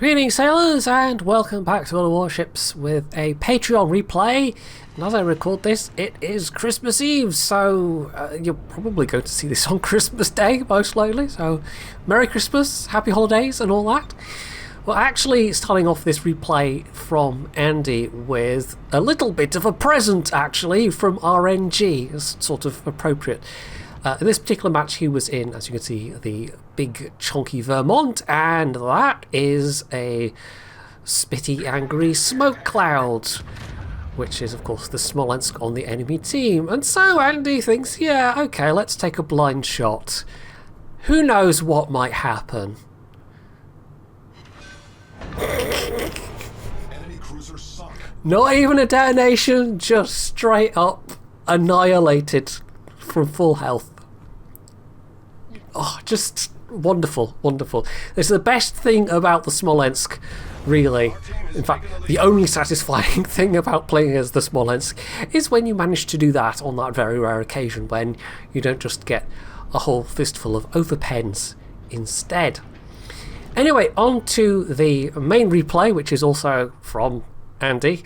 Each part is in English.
Greetings sailors and welcome back to Other Warships with a Patreon replay. And as I record this, it is Christmas Eve, so you're probably going to see this on Christmas Day, most likely. So Merry Christmas, Happy Holidays and all that. Well, actually starting off this replay from Andy with a little bit of a present, actually, from RNG. It's sort of appropriate. In this particular match he was in, as you can see, the big chunky Vermont, and that is a spitty, angry smoke cloud, which is, of course, the Smolensk on the enemy team. And so Andy thinks, yeah, okay, let's take a blind shot. Who knows what might happen? Enemy cruiser sunk. Not even a detonation, just straight up annihilated from full health. Oh, just wonderful, wonderful. It's the best thing about the Smolensk, really. In fact, the only satisfying thing about playing as the Smolensk is when you manage to do that on that very rare occasion when you don't just get a whole fistful of overpens instead. Anyway, on to the main replay, which is also from Andy,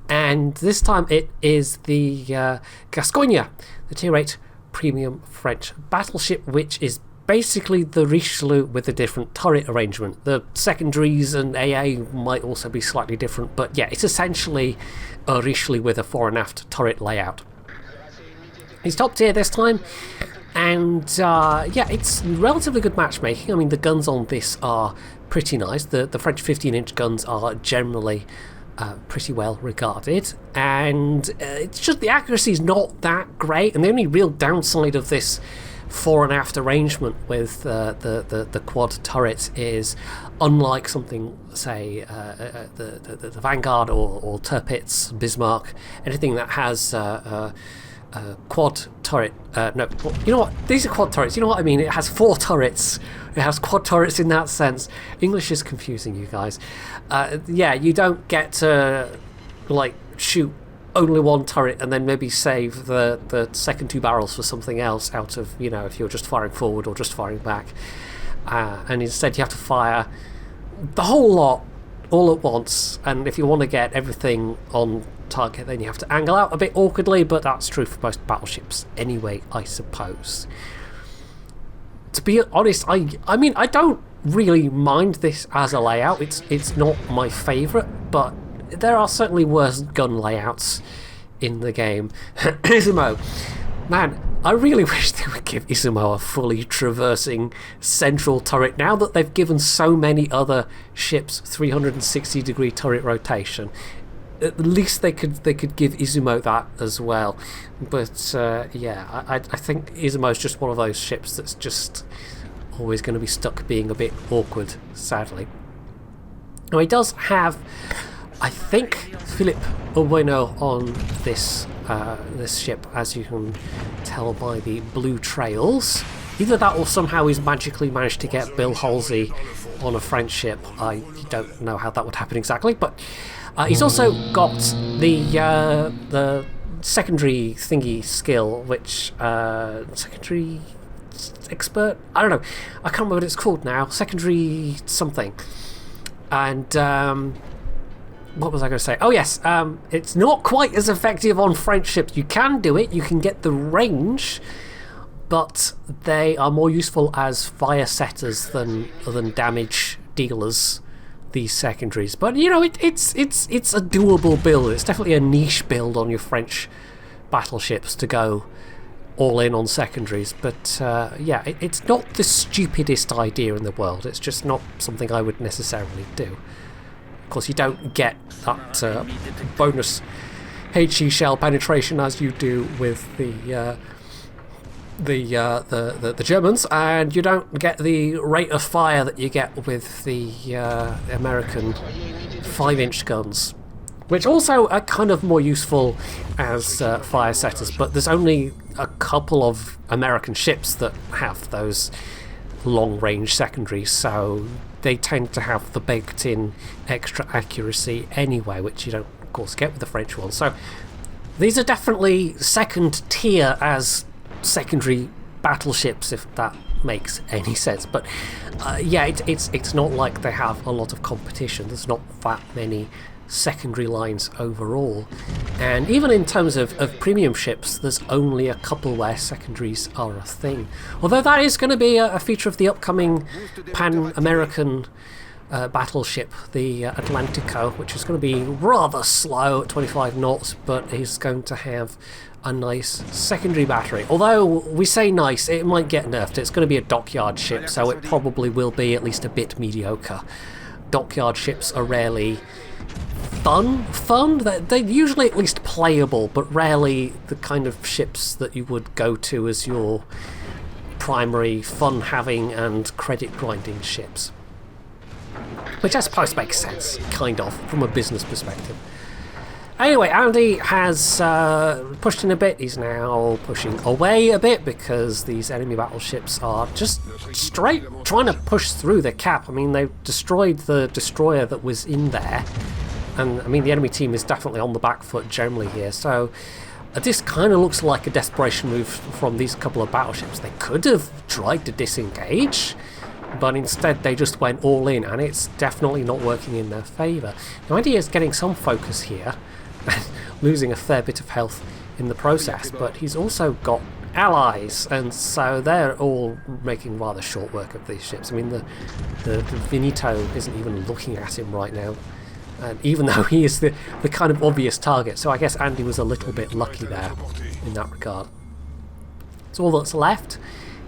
and this time it is the Gascoigne, the Tier 8 premium French battleship, which is basically the Richelieu with a different turret arrangement. The secondaries and AA might also be slightly different, but yeah, it's essentially a Richelieu with a fore and aft turret layout. He's top tier this time, and yeah, it's relatively good matchmaking. I mean, the guns on this are pretty nice. The French 15-inch guns are generally pretty well regarded, and it's just the accuracy is not that great, and the only real downside of this fore and aft arrangement with the quad turrets is, unlike something, say, the Vanguard or Tirpitz, Bismarck, anything that has quad turret, no, you know what, these are quad turrets, you know what I mean, it has 4 turrets, it has quad turrets in that sense. English is confusing, you guys. Yeah, you don't get to like shoot only one turret and then maybe save the second 2 barrels for something else out of, you know, if you're just firing forward or just firing back, and instead you have to fire the whole lot all at once, and if you want to get everything on target then you have to angle out a bit awkwardly, but that's true for most battleships anyway, I suppose. To be honest, I mean, I don't really mind this as a layout. It's not my favourite, but there are certainly worse gun layouts in the game. Izumo, man, I really wish they would give Izumo a fully traversing central turret. Now that they've given so many other ships 360-degree turret rotation, at least they could give Izumo that as well. But yeah, I think Izumo is just one of those ships that's just always going to be stuck being a bit awkward, sadly. Now, he does have, I think, Philippe Bueno on this this ship, as you can tell by the blue trails. Either that or somehow he's magically managed to get Bill Halsey on a French ship. I don't know how that would happen exactly, but he's also got the secondary thingy skill, which secondary expert, I don't know, I can't remember what it's called now, secondary something. And what was I going to say? Oh yes, it's not quite as effective on French ships. You can do it, you can get the range, but they are more useful as fire setters than damage dealers, these secondaries. But you know, it's a doable build. It's definitely a niche build on your French battleships to go all in on secondaries, but yeah, it's not the stupidest idea in the world. It's just not something I would necessarily do. Of course, you don't get that bonus HE shell penetration as you do with the Germans, and you don't get the rate of fire that you get with the American 5-inch guns, which also are kind of more useful as fire setters, but there's only a couple of American ships that have those long-range secondaries, so they tend to have the baked-in extra accuracy anyway, which you don't, of course, get with the French ones. So these are definitely second tier as secondary battleships, if that makes any sense. But yeah, it's not like they have a lot of competition. There's not that many secondary lines overall, and even in terms of premium ships, there's only a couple where secondaries are a thing, although that is going to be a feature of the upcoming Pan-American battleship, the Atlantico, which is going to be rather slow at 25 knots, but is going to have a nice secondary battery. Although we say nice, it might get nerfed. It's going to be a dockyard ship, so it probably will be at least a bit mediocre. Dockyard ships are rarely fun. They're usually at least playable, but rarely the kind of ships that you would go to as your primary fun-having and credit-grinding ships. Which I suppose makes sense, kind of, from a business perspective. Anyway, Andy has pushed in a bit. He's now pushing away a bit because these enemy battleships are just straight trying to push through the cap. I mean, they've destroyed the destroyer that was in there. And, I mean, the enemy team is definitely on the back foot generally here. So, this kind of looks like a desperation move from these couple of battleships. They could have tried to disengage, but instead they just went all in, and it's definitely not working in their favour. Now, Andy is getting some focus here, losing a fair bit of health in the process, but he's also got allies, and so they're all making rather short work of these ships. I mean, the Veneto isn't even looking at him right now, and even though he is the kind of obvious target, so I guess Andy was a little bit lucky there in that regard. So all that's left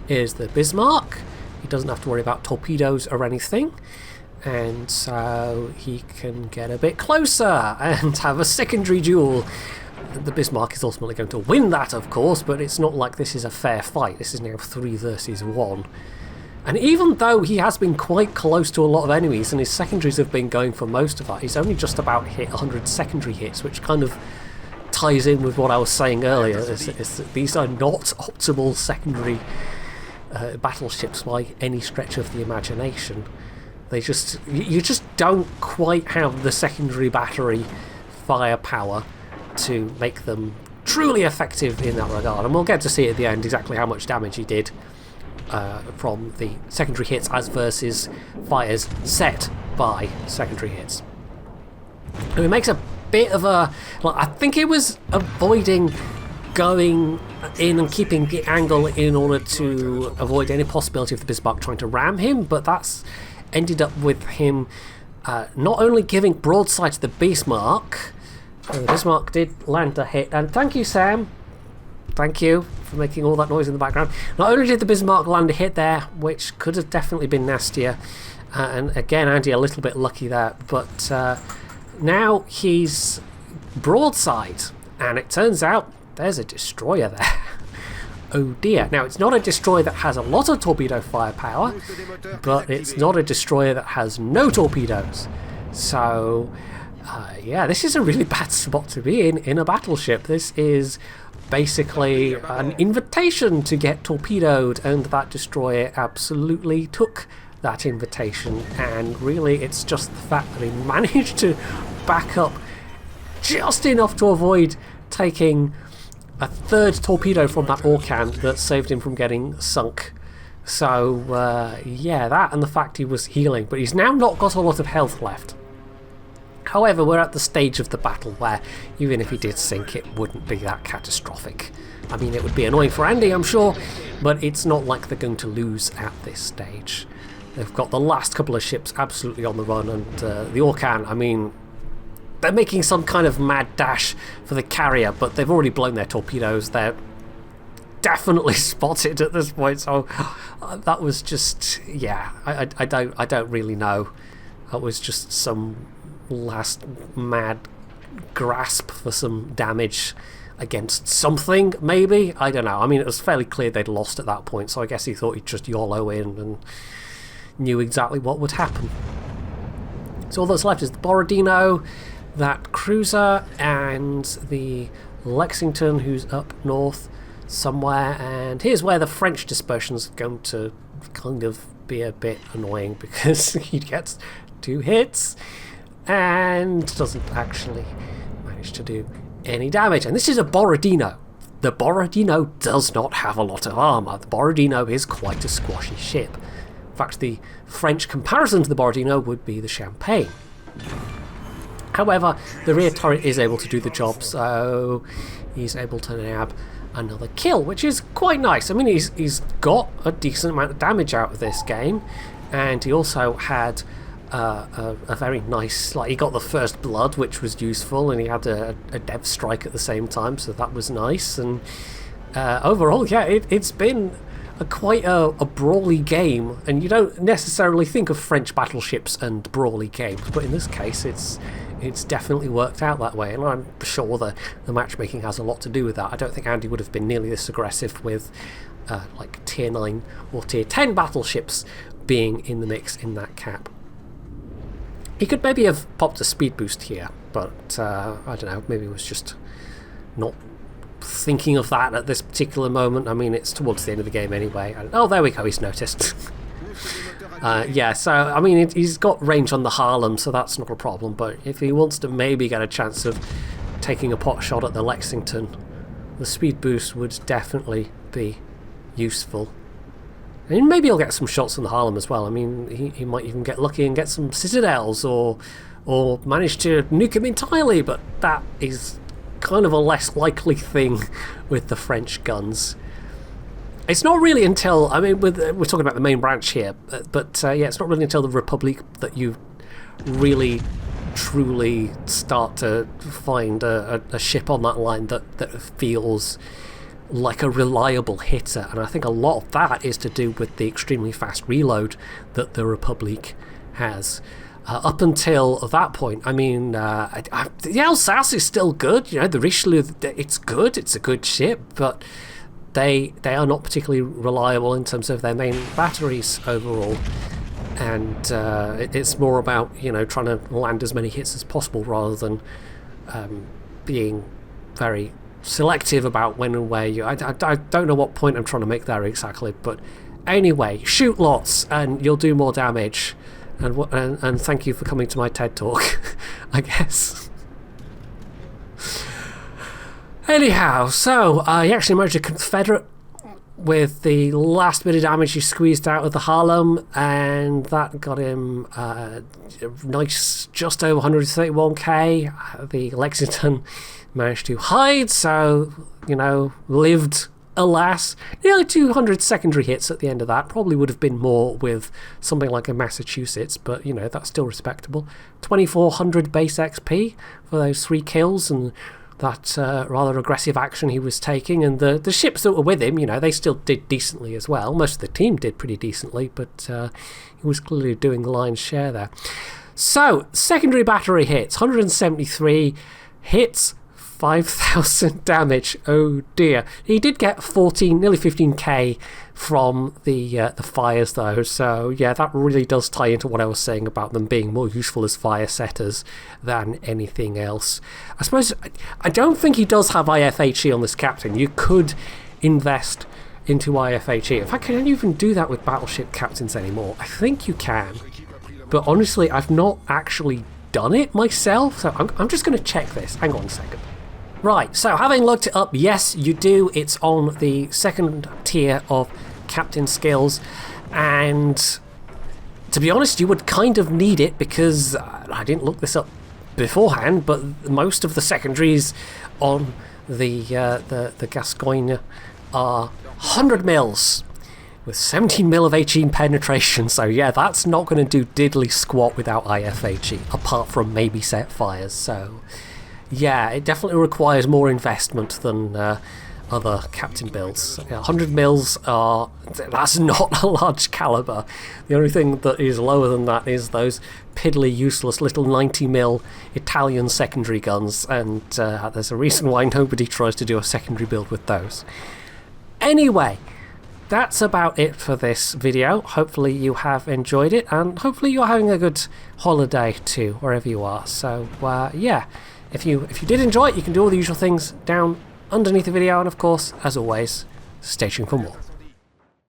is the Bismarck. He doesn't have to worry about torpedoes or anything, and so he can get a bit closer and have a secondary duel. The Bismarck is ultimately going to win that, of course, but it's not like this is a fair fight. This is now 3 versus 1. And even though he has been quite close to a lot of enemies and his secondaries have been going for most of that, he's only just about hit 100 secondary hits, which kind of ties in with what I was saying earlier. These are not optimal secondary battleships by any stretch of the imagination. You just don't quite have the secondary battery firepower to make them truly effective in that regard, and we'll get to see at the end exactly how much damage he did from the secondary hits as versus fires set by secondary hits. And it makes a bit of a... I think it was avoiding going in and keeping the angle in order to avoid any possibility of the Bismarck trying to ram him, but that's ended up with him not only giving broadside to the Bismarck. The Bismarck did land a hit, and thank you, Sam. Thank you for making all that noise in the background. Not only did the Bismarck land a hit there, which could have definitely been nastier, and again, Andy a little bit lucky there, but now he's broadside, and it turns out there's a destroyer there. Oh dear. Now, it's not a destroyer that has a lot of torpedo firepower, but it's not a destroyer that has no torpedoes. So, yeah, this is a really bad spot to be in a battleship. This is basically an invitation to get torpedoed, and that destroyer absolutely took that invitation, and really it's just the fact that he managed to back up just enough to avoid taking a third torpedo from that Orkan that saved him from getting sunk. So, yeah, that and the fact he was healing, but he's now not got a lot of health left. However, we're at the stage of the battle where even if he did sink, it wouldn't be that catastrophic. I mean, it would be annoying for Andy, I'm sure, but it's not like they're going to lose at this stage. They've got the last couple of ships absolutely on the run, and the Orkan, I mean, they're making some kind of mad dash for the carrier, but they've already blown their torpedoes. They're definitely spotted at this point, so that was just, yeah, I don't really know. That was just some last mad grasp for some damage against something, maybe? I don't know. I mean, it was fairly clear they'd lost at that point, so I guess he thought he'd just YOLO in and knew exactly what would happen. So all that's left is the Borodino, that cruiser, and the Lexington, who's up north somewhere, and here's where the French dispersion's going to kind of be a bit annoying, because he gets 2 hits and doesn't actually manage to do any damage. And this is a Borodino. the Borodino does not have a lot of armour. The Borodino is quite a squashy ship. In fact, the French comparison to the Borodino would be the Champagne. However, the rear turret is able to do the job, so he's able to nab another kill, which is quite nice. I mean, he's got a decent amount of damage out of this game, and he also had a very nice, like, he got the first blood, which was useful, and he had a dev strike at the same time, so that was nice. And overall, yeah, it's been quite a brawly game, and you don't necessarily think of French battleships and brawly games, but in this case it's definitely worked out that way, and I'm sure the matchmaking has a lot to do with that. I don't think Andy would have been nearly this aggressive with like tier 9 or tier 10 battleships being in the mix in that cap. He could maybe have popped a speed boost here, but I don't know, maybe it was just not thinking of that at this particular moment. I mean, it's towards the end of the game anyway. Oh, there we go, he's noticed. Yeah, so I mean, he's got range on the Harlem, so that's not a problem, but if he wants to maybe get a chance of taking a pot shot at the Lexington, the speed boost would definitely be useful. And maybe he'll get some shots on the Harlem as well. I mean, he might even get lucky and get some citadels, or manage to nuke him entirely, but that is kind of a less likely thing with the French guns. It's not really until, I mean, we're talking about the main branch here, but yeah, it's not really until the Republic that you really, truly start to find a ship on that line that feels like a reliable hitter, and I think a lot of that is to do with the extremely fast reload that the Republic has. Up until that point, I mean, the Alsace is still good, you know, the Richelieu, it's good, it's a good ship, but they are not particularly reliable in terms of their main batteries overall, and it's more about, you know, trying to land as many hits as possible rather than being very selective about when and where you... I don't know what point I'm trying to make there exactly, but anyway, shoot lots and you'll do more damage, and thank you for coming to my TED Talk, I guess. Anyhow, so he actually managed a Confederate with the last bit of damage he squeezed out of the Harlem, and that got him nice, just over 131k. The Lexington managed to hide, so, you know, lived, alas. Nearly 200 secondary hits at the end of that. Probably would have been more with something like a Massachusetts, but, you know, that's still respectable. 2400 base XP for those 3 kills, and that rather aggressive action he was taking, and the ships that were with him, you know, they still did decently as well. Most of the team did pretty decently, but he was clearly doing the lion's share there. So, secondary battery hits, 173 hits, 5,000 damage. Oh dear. He did get 14, nearly 15k from the fires though, so yeah, that really does tie into what I was saying about them being more useful as fire setters than anything else. I suppose, I don't think he does have IFHE on this captain. You could invest into IFHE. In fact, can you even do that with battleship captains anymore? I think you can, but honestly, I've not actually done it myself, so I'm just going to check this. Hang on a second. Right, so having looked it up, yes, you do. It's on the second tier of captain skills, and to be honest, you would kind of need it because I didn't look this up beforehand, but most of the secondaries on the Gascoigne are 100 mils with 17 mil of HE penetration, so yeah, that's not going to do diddly squat without IFHE, apart from maybe set fires, so yeah, it definitely requires more investment than other captain builds. 100 mils that's not a large caliber. The only thing that is lower than that is those piddly useless little 90 mil Italian secondary guns, and there's a reason why nobody tries to do a secondary build with those. Anyway, that's about it for this video. Hopefully you have enjoyed it, and hopefully you're having a good holiday too, wherever you are. So yeah, if you did enjoy it, you can do all the usual things down underneath the video, and of course, as always, stay tuned for more.